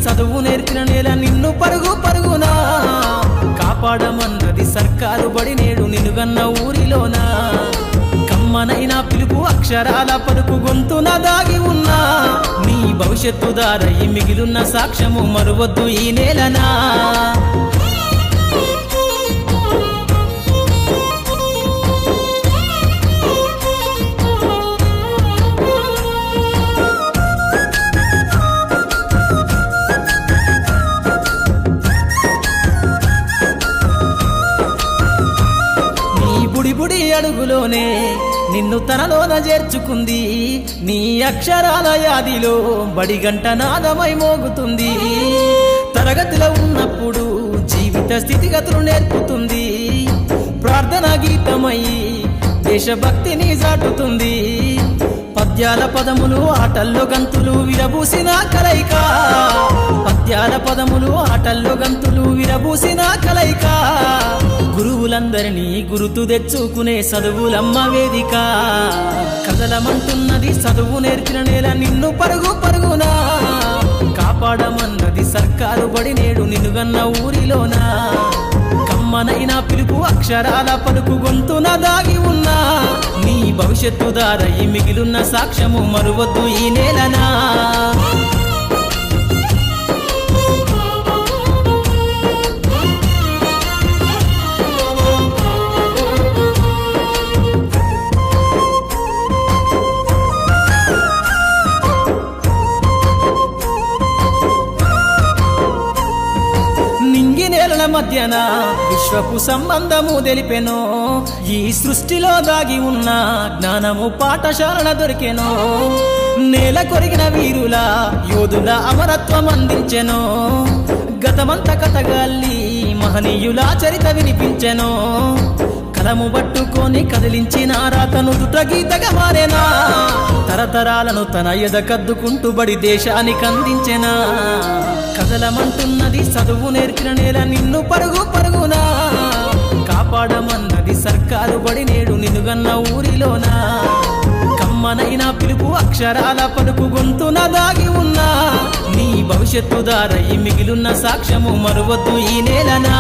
చదువు నేర్పిన నేల నిన్ను పరుగు పరుగునా కాపాడమన్నది సర్కారు బడి నేడు నిన్నుగన్న ఊరిలోనా కమ్మనైనా పిలుపు అక్షరాల పలుకు గొంతున దాగి ఉన్నా నీ భవిష్యత్తు దారై మిగిలున్న సాక్ష్యము మరువద్దు ఈ నేలనా బుడి అడుగులోనే నిన్ను తనలోన చేర్చుకుంది నీ అక్షరాల యాదిలో బడిగంట నాదమై మోగుతుంది తరగతిలో ఉన్నప్పుడు జీవిత స్థితిగతులు నేర్పుతుంది ప్రార్థనా గీతమై దేశభక్తిని చాటుతుంది పద్యాల పదములు ఆటల్లో గంతులు విరబూసిన కలయిక పద్యాల పదములు ఆటల్లో గంతులు విరబూసిన కలయిక గురువులందరినీ గురుతు తెచ్చుకునే చదువులమ్మ వేదిక కదలమంటున్నది చదువు నేర్పిన నేల నిన్ను పరుగు పరుగునా కాపాడమన్నది సర్కారు బడి నేడు నిన్నుగన్న ఊరిలోనా కమ్మనైనా పిలుపు అక్షరాల పలుకు గొంతున దాగి ఉన్నా నీ భవిష్యత్తు దారై మిగిలున్న సాక్ష్యము మరువద్దు ఈ నేలనా నేలల మధ్యన విశ్వపు సంబంధము తెలిపెనో ఈ సృష్టిలో దాగి ఉన్న జ్ఞానము పాఠశాలన దొరికెనో నేల కొరిగిన వీరుల యోధుల అమరత్వం అందించెనో గతమంత కథగాల్లి మహనీయుల చరిత వినిపించెనో కలము పట్టుకొని కదిలించిన రాతను దుట గీతగా మారేనా తరతరాలను తన ఎద కద్దుకుంటూ బడి దేశానికి అందించెనా కదలమంటున్నది చదువు నేర్పిన నేల నిన్ను పరుగు పరుగునా కాపాడమన్నది సర్కారు బడి నేడు నిన్నుగన్న ఊరిలోనా కమ్మనైనా పిలుపు అక్షరాల పలుకు గొంతున దాగి ఉన్నా నీ భవిష్యత్తు దారై మిగిలున్న సాక్ష్యము మరువద్దు ఈ నేలనా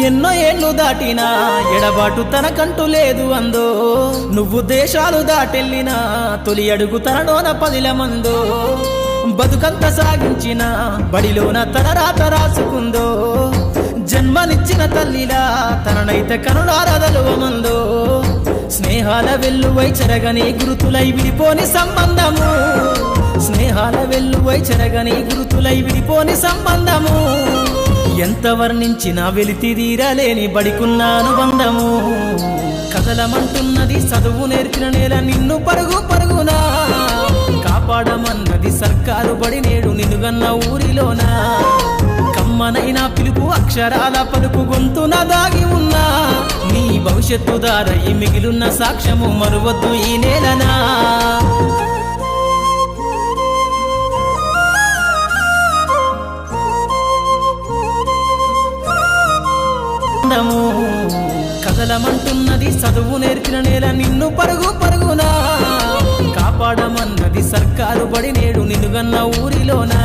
ఎన్నో ఏళ్ళు దాటినా ఎడబాటు తనకంటూ లేదు అందో నువ్వు దేశాలు దాటెళ్ళినా తొలి అడుగు తనలోన పదిల మందో బతుకంత సాగించిన బడిలోన తన రాత రాసుకుందో జన్మనిచ్చిన తల్లిలా తననైతే కనులారదలువమందో స్నేహాల వెల్లువై చెరగని గురుతులై విడిపోని సంబంధము స్నేహాల వెల్లువై చెరగని గురుతులై విడిపోని సంబంధము ఎంత వర్ణించినా వెలితిదీరలేని బడికున్న అనుబంధము కదలమంటున్నది చదువు నేర్పిన నేల నిన్ను పరుగు పరుగునా కాపాడమన్నది సర్కారు బడి నేడు నిన్నుగన్న ఊరిలోనా కమ్మనైనా పిలుపు అక్షరాల పలుకు గొంతున దాగి ఉన్నా నీ భవిష్యత్తు దారై మిగిలున్న సాక్ష్యము మరువద్దు ఈ నేలనా కదలమంటున్నది చదువు నేర్పిన నేల నిన్ను పరుగు పరుగునా కాపాడమన్నది సర్కారు బడి నేడు నిన్నుగన్న ఊరిలోనా